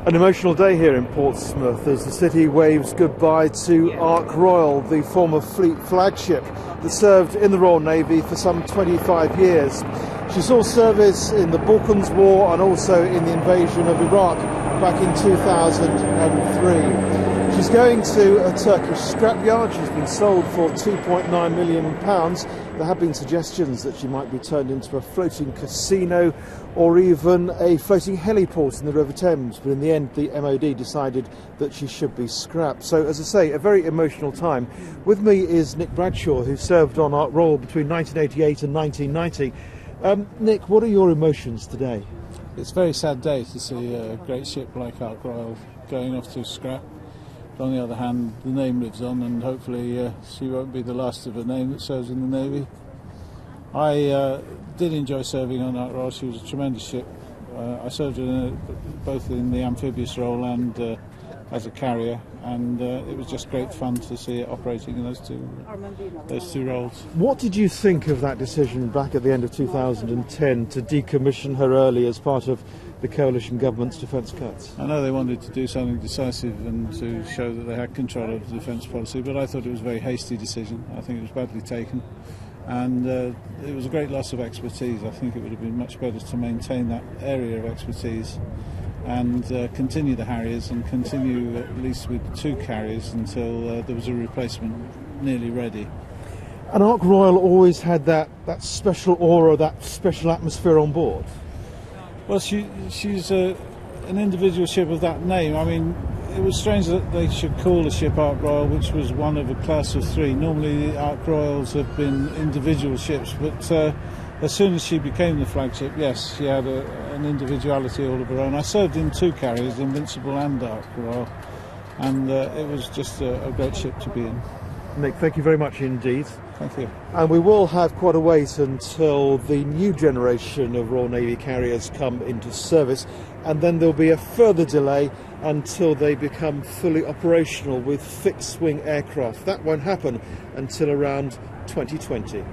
An emotional day here in Portsmouth as the city waves goodbye to Ark Royal, the former fleet flagship that served in the Royal Navy for some 25 years. She saw service in the Balkans War and also in the invasion of Iraq back in 2003. She's going to a Turkish scrapyard. She's been sold for £2.9 million. There have been suggestions that she might be turned into a floating casino or even a floating heliport in the River Thames, but in the end the MOD decided that she should be scrapped. So, as I say, a very emotional time. With me is Nick Bradshaw, who served on Ark Royal between 1988 and 1990. Nick, what are your emotions today? It's a very sad day to see a great ship like Ark Royal going off to scrap. But on the other hand, the name lives on, and hopefully she won't be the last of her name that serves in the Navy. I did enjoy serving on Ark Royal. She was a tremendous ship. I served both in the amphibious role and as a carrier, and it was just great fun to see it operating in those two roles. What did you think of that decision back at the end of 2010 to decommission her early as part of the coalition government's defence cuts? I know they wanted to do something decisive and to show that they had control of the defence policy, but I thought it was a very hasty decision. I think it was badly taken, and it was a great loss of expertise. I think it would have been much better to maintain that area of expertise and continue the Harriers and continue at least with 2 carriers until there was a replacement nearly ready. And Ark Royal always had that special aura, that special atmosphere on board. Well, she's an individual ship of that name. I mean, it was strange that they should call a ship Ark Royal, which was one of a class of 3. Normally, the Ark Royals have been individual ships, but as soon as she became the flagship, yes, she had an individuality all of her own. I served in 2 carriers, Invincible and Ark Royal, and it was just a great ship to be in. Nick, thank you very much indeed. Thank you. And we will have quite a wait until the new generation of Royal Navy carriers come into service, and then there'll be a further delay until they become fully operational with fixed-wing aircraft. That won't happen until around 2020.